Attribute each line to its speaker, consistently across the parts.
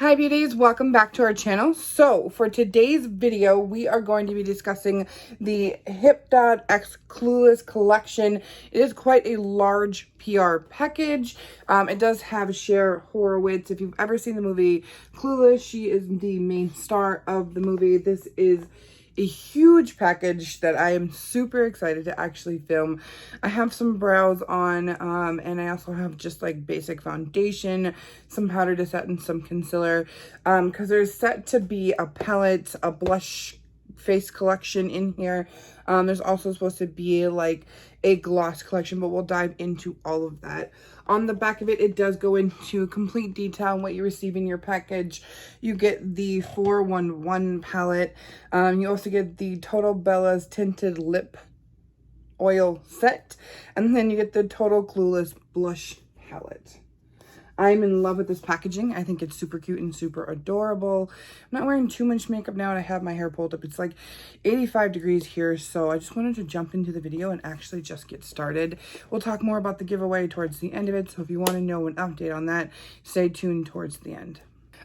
Speaker 1: Hi beauties, welcome back to our channel. So for today's video, we are going to be discussing the Hipdot X Clueless collection. It is quite a large PR package. It does have Cher Horowitz. If you've ever seen the movie Clueless, she is the main star of the movie. This is a huge package that I am super excited to actually film. I have some brows on, and I also have just like basic foundation, some powder to set, and some concealer, because there's set to be a palette, a blush face collection in here. There's also supposed to be like a gloss collection, but we'll dive into all of that. On the back of it, it does go into complete detail on what you receive in your package. You get the 411 palette. You also get the Total Bella's Tinted Lip Oil set. And then you get the Total Clueless Blush palette. I'm in love with this packaging. I think it's super cute and super adorable. I'm not wearing too much makeup now and I have my hair pulled up. It's like 85 degrees here, so I just wanted to jump into the video and actually just get started. We'll talk more about the giveaway towards the end of it, so if you want to know an update on that, stay tuned towards the end.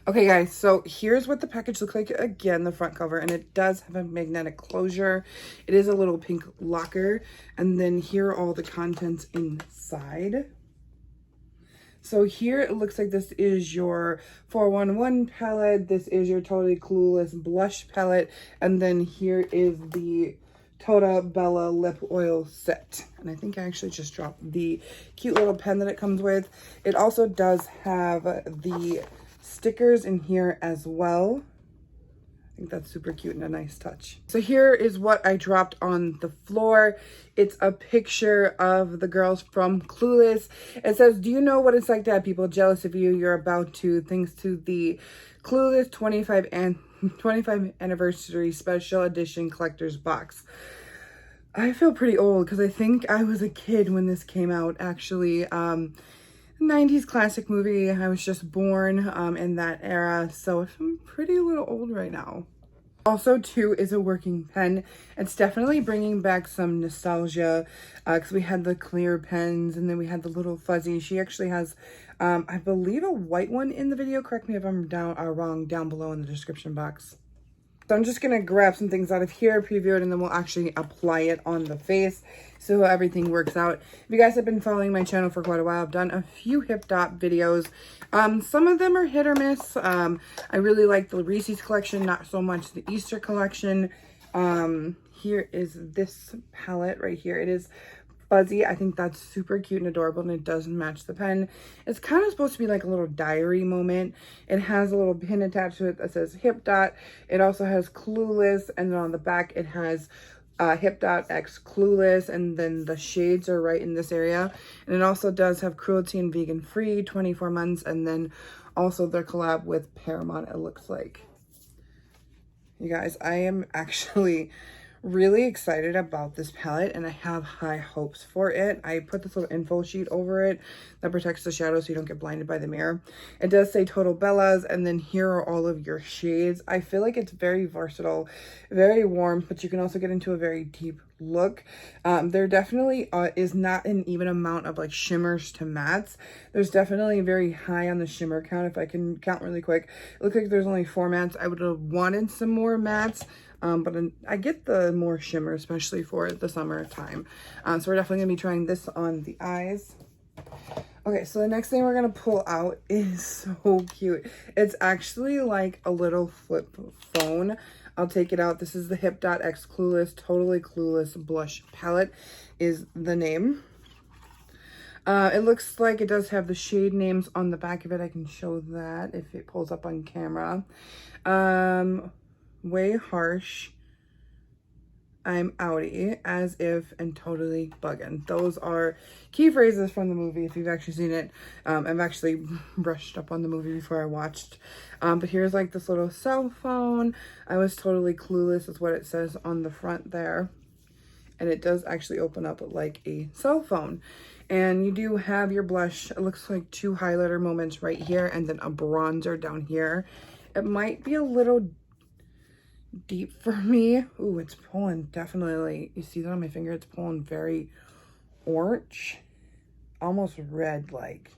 Speaker 1: Okay guys, so here's what the package looks like. Again, the front cover, and it does have a magnetic closure. It is a little pink locker, and then here are all the contents inside. So here it looks like this is your 411 palette, this is your Totally Clueless blush palette, and then here is the Total Bella lip oil set. And I think I actually just dropped the cute little pen that it comes with. It also does have the stickers in here as well. I think that's super cute and a nice touch. So here is what I dropped on the floor. It's a picture of the girls from Clueless. It says, "Do you know what it's like to have people jealous of you? You're about to, thanks to the Clueless 25 anniversary special edition collector's box." I feel pretty old because I think I was a kid when this came out, actually. 90s classic movie. I was just born in that era, so I'm pretty little old right now. Also too is a working pen. It's definitely bringing back some nostalgia because we had the clear pens and then we had the little fuzzy. She actually has I believe a white one in the video. Correct me if I'm wrong down below in the description box. So I'm just going to grab some things out of here, preview it, and then we'll actually apply it on the face so everything works out. If you guys have been following my channel for quite a while, I've done a few Hipdot videos. Some of them are hit or miss. I really like the Reese's collection, not so much the Easter collection. Here is this palette right here. It is fuzzy. I think that's super cute and adorable, and it does match the pen. It's kind of supposed to be like a little diary moment. It has a little pin attached to it that says Hipdot. It also has Clueless, and then on the back it has Hipdot X Clueless, and then the shades are right in this area. And it also does have cruelty and vegan free, 24 months, and then also their collab with Paramount, it looks like. You guys, I am actually really excited about this palette and I have high hopes for it. I put this little info sheet over it that protects the shadow so you don't get blinded by the mirror. It does say Total Bellas, and then here are all of your shades. I feel like it's very versatile, very warm, but you can also get into a very deep look. There definitely is not an even amount of like shimmers to mattes. There's definitely very high on the shimmer count. If I can count really quick, it looks like there's only 4 mattes. I would have wanted some more mattes. But I get the more shimmer, especially for the summertime. So we're definitely going to be trying this on the eyes. Okay, so the next thing we're going to pull out is so cute. It's actually like a little flip phone. I'll take it out. This is the Hipdot X Clueless, Totally Clueless Blush Palette is the name. It looks like it does have the shade names on the back of it. I can show that if it pulls up on camera. Way Harsh, I'm Outie, As If, and Totally Buggin'. Those are key phrases from the movie if you've actually seen it. I've actually brushed up on the movie before I watched. But here's like this little cell phone. I was totally clueless is what it says on the front there. And it does actually open up like a cell phone. And you do have your blush. It looks like 2 highlighter moments right here and then a bronzer down here. It might be a little deep for me. Ooh, it's pulling definitely. You see that on my finger? It's pulling very orange, almost red like.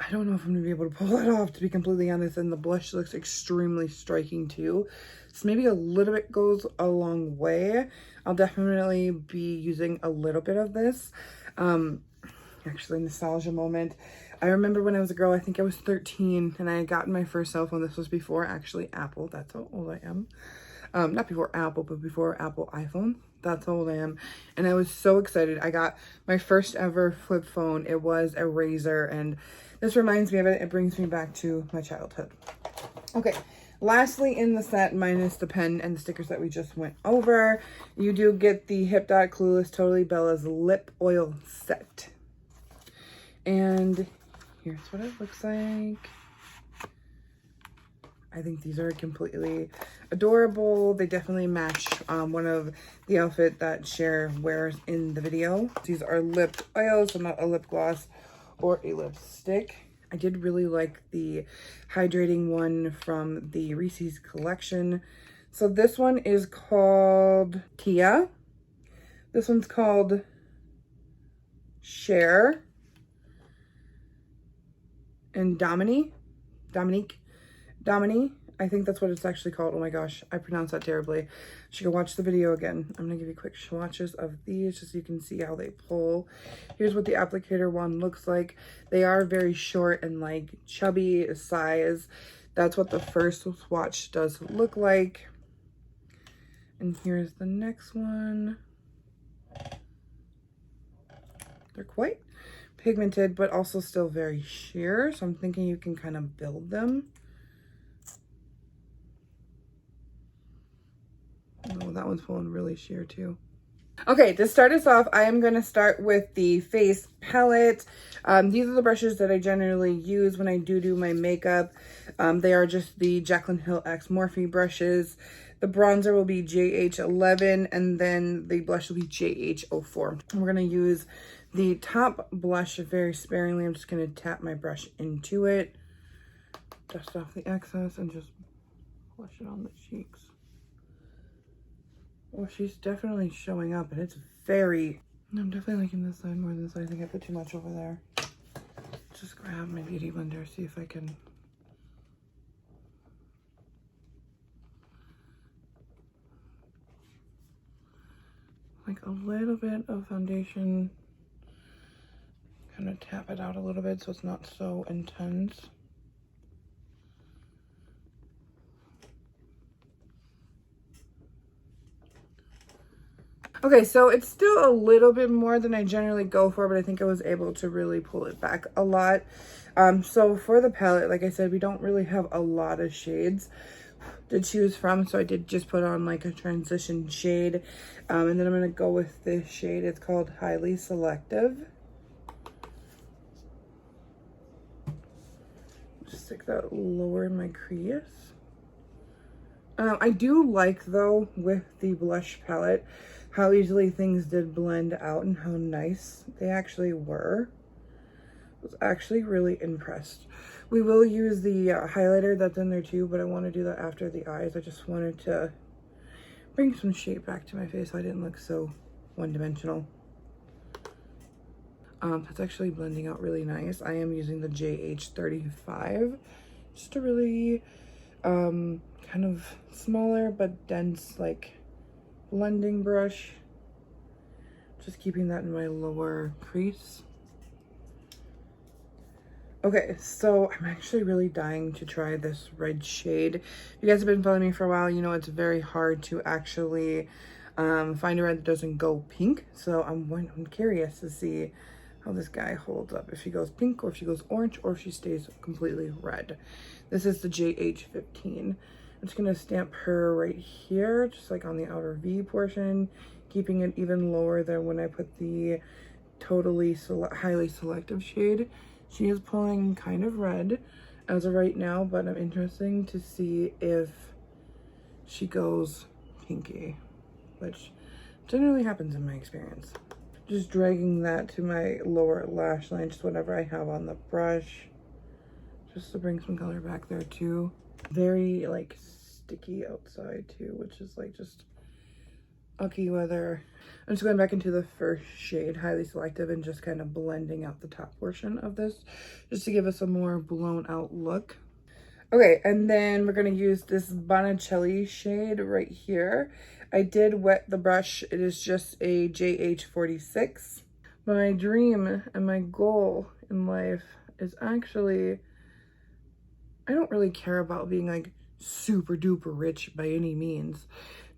Speaker 1: I don't know if I'm gonna be able to pull that off, to be completely honest, and the blush looks extremely striking too. So maybe a little bit goes a long way. I'll definitely be using a little bit of this. Actually, nostalgia moment. I remember when I was a girl, I think I was 13, and I had gotten my first cell phone. This was before actually Apple. That's how old I am. Not before Apple, but before Apple iPhone. That's how old I am. And I was so excited. I got my first ever flip phone. It was a Razor, and this reminds me of it. It brings me back to my childhood. Okay, lastly in the set, minus the pen and the stickers that we just went over, you do get the Hipdot Clueless Totally Bella's lip oil set. And here's what it looks like. I think these are completely adorable. They definitely match one of the outfit that Cher wears in the video. These are lip oils, so not a lip gloss or a lipstick. I did really like the hydrating one from the Reese's collection. So this one is called Tia. This one's called Cher and Dominique, I think that's what it's actually called. Oh my gosh, I pronounced that terribly. You can watch the video again. I'm gonna give you quick swatches of these just so you can see how they pull. Here's what the applicator one looks like. They are very short and like chubby size. That's what the first swatch does look like. And here's the next one. They're quite pigmented, but also still very sheer. So I'm thinking you can kind of build them. Oh, that one's pulling really sheer too. Okay, to start us off, I am going to start with the face palette. These are the brushes that I generally use when I do my makeup. They are just the Jaclyn Hill X Morphe brushes. The bronzer will be JH11, and then the blush will be JH04. We're going to use the top blush very sparingly. I'm just going to tap my brush into it, dust off the excess, and just blush it on the cheeks. Well, she's definitely showing up, and it's very... I'm definitely liking this side more than this side. I think I put too much over there. Just grab my beauty blender, see if I can... like a little bit of foundation. Kind of tap it out a little bit so it's not so intense. Okay, so it's still a little bit more than I generally go for, but I think I was able to really pull it back a lot. So for the palette, like I said, we don't really have a lot of shades to choose from, so I did just put on like a transition shade. And then I'm going to go with this shade. It's called Highly Selective. Just stick that lower in my crease. I do like, though, with the blush palette, how easily things did blend out and how nice they actually were. I was actually really impressed. We will use the highlighter that's in there too, but I want to do that after the eyes. I just wanted to bring some shape back to my face so I didn't look so one-dimensional. That's actually blending out really nice. I am using the JH35 just to really kind of smaller but dense like blending brush. Just keeping that in my lower crease. Okay, so I'm actually really dying to try this red shade. If you guys have been following me for a while, you know it's very hard to actually find a red that doesn't go pink. So I'm curious to see how this guy holds up. If she goes pink, or if she goes orange, or if she stays completely red. This is the JH15. I'm just gonna stamp her right here, just like on the outer V portion, keeping it even lower than when I put the highly selective shade. She is pulling kind of red as of right now, but I'm interested to see if she goes pinky, which generally happens in my experience. Just dragging that to my lower lash line, just whatever I have on the brush, just to bring some color back there too. Very like sticky outside too, which is like just Okay, whether I'm just going back into the first shade, highly selective, and just kind of blending out the top portion of this just to give us a more blown out look. Okay, and then we're going to use this Botticelli shade right here. I did wet the brush. It is just a JH46. My dream and my goal in life is actually, I don't really care about being like super duper rich by any means.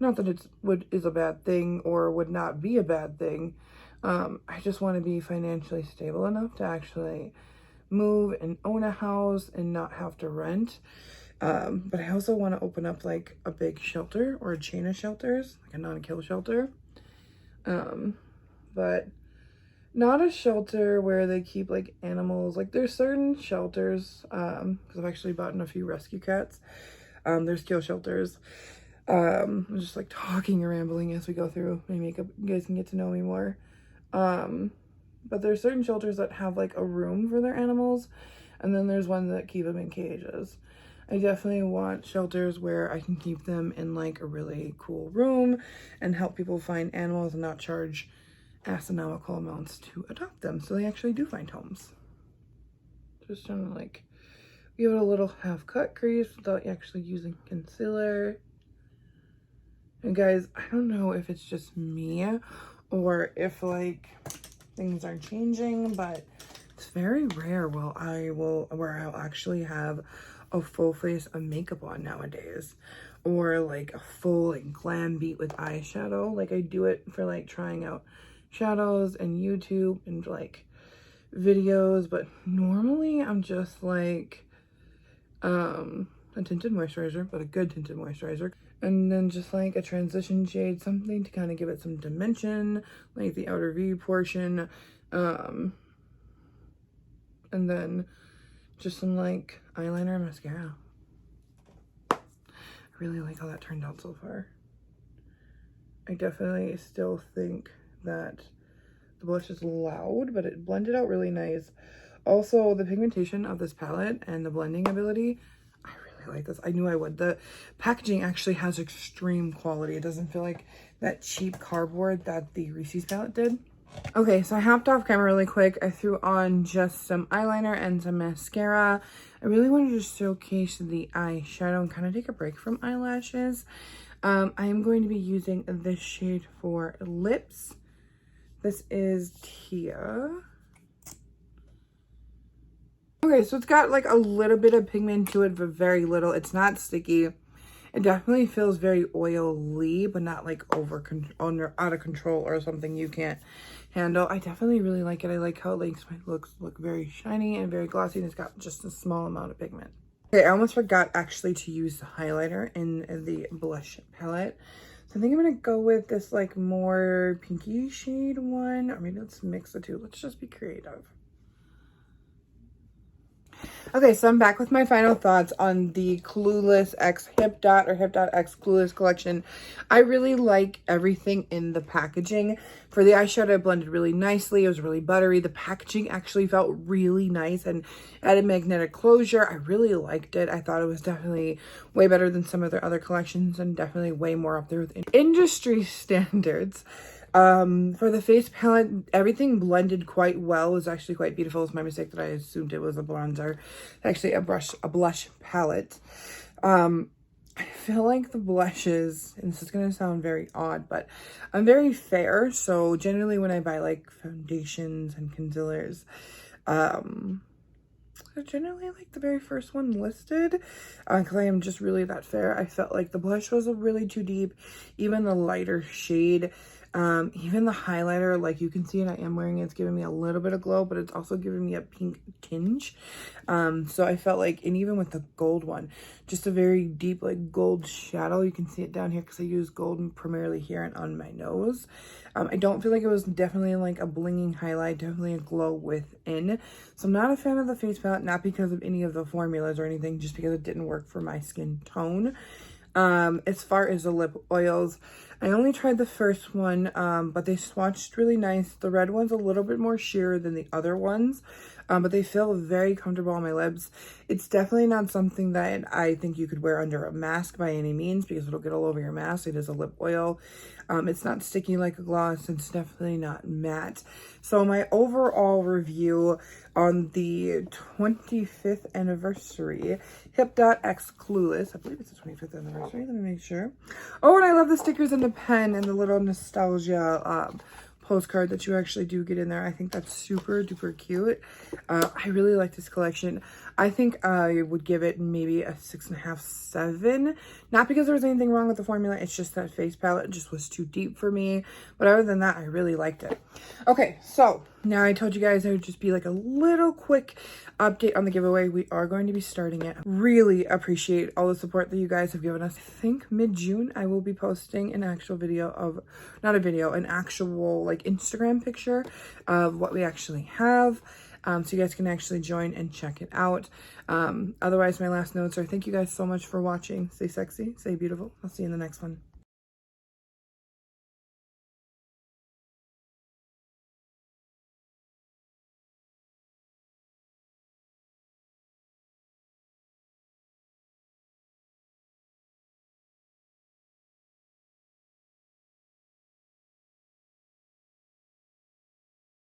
Speaker 1: Not that is a bad thing or would not be a bad thing. I just want to be financially stable enough to actually move and own a house and not have to rent. But I also want to open up like a big shelter or a chain of shelters, like a non-kill shelter. But not a shelter where they keep like animals. Like there's certain shelters, because I've actually bought in a few rescue cats. There's kill shelters. I'm just like talking and rambling as we go through my makeup. You guys can get to know me more. But there's certain shelters that have like a room for their animals, and then there's ones that keep them in cages. I definitely want shelters where I can keep them in like a really cool room and help people find animals and not charge astronomical amounts to adopt them, so they actually do find homes. Just trying to like give it a little half cut crease without actually using concealer. And guys, I don't know if it's just me or if like things are changing, but it's very rare where I'll actually have a full face of makeup on nowadays, or like a full like glam beat with eyeshadow. Like I do it for like trying out shadows and YouTube and like videos, but normally I'm just like a tinted moisturizer, but a good tinted moisturizer, and then just like a transition shade, something to kind of give it some dimension, like the outer V portion, and then just some like eyeliner and mascara. I really like how that turned out so far. I definitely still think that the blush is loud, but it blended out really nice. Also, the pigmentation of this palette and the blending ability, I really like this. I knew I would. The packaging actually has extreme quality. It doesn't feel like that cheap cardboard that the Reese's palette did. Okay, so I hopped off camera really quick. I threw on just some eyeliner and some mascara. I really wanted to showcase the eyeshadow and kind of take a break from eyelashes. I am going to be using this shade for lips. This is Tia. Okay, so it's got like a little bit of pigment to it, but very little. It's not sticky. It definitely feels very oily, but not like out of control or something you can't handle. I definitely really like it. I like how it makes my looks look very shiny and very glossy, and it's got just a small amount of pigment. Okay, I almost forgot actually to use the highlighter in the blush palette. So I think I'm gonna go with this like more pinky shade one, or maybe let's mix the two. Let's just be creative. Okay, so I'm back with my final thoughts on the Clueless X Hipdot or Hipdot X Clueless collection. I really like everything in the packaging. For the eyeshadow, it blended really nicely. It was really buttery. The packaging actually felt really nice and added magnetic closure. I really liked it. I thought it was definitely way better than some of their other collections and definitely way more up there with industry standards. For the face palette, everything blended quite well. It was actually quite beautiful. It was my mistake that I assumed it was a bronzer. Actually, a blush palette. I feel like the blushes, and this is going to sound very odd, but I'm very fair. So generally when I buy like foundations and concealers, I generally like the very first one listed, because I am just really that fair. I felt like the blush was really too deep. Even the lighter shade, even the highlighter, like you can see it, I am wearing it. It's giving me a little bit of glow, but it's also giving me a pink tinge. So I felt like, and even with the gold one, just a very deep like gold shadow. You can see it down here because I use gold primarily here and on my nose. I don't feel like it was definitely like a blinging highlight, definitely a glow within. So I'm not a fan of the face palette, not because of any of the formulas or anything, just because it didn't work for my skin tone. As far as the lip oils, I only tried the first one, but they swatched really nice. The red one's a little bit more sheer than the other ones. but they feel very comfortable on my lips. It's definitely not something that I think you could wear under a mask by any means, because it'll get all over your mask. It is a lip oil. It's not sticky like a gloss. It's definitely not matte. So my overall review on the 25th anniversary Hipdot X Clueless, I believe it's the 25th anniversary, let me make sure. Oh, and I love the stickers and the pen and the little nostalgia postcard that you actually do get in there. I think that's super duper cute. I really like this collection. I think I would give it maybe a 6.5, 7. Not because there was anything wrong with the formula, it's just that face palette just was too deep for me. But other than that, I really liked it. Okay, so now I told you guys there would just be like a little quick update on the giveaway. We are going to be starting it. Really appreciate all the support that you guys have given us. I think mid-June I will be posting an actual video of, not a video, an actual like Instagram picture of what we actually have. So you guys can actually join and check it out. Otherwise, my last notes are thank you guys so much for watching. Stay sexy, stay beautiful. I'll see you in the next one.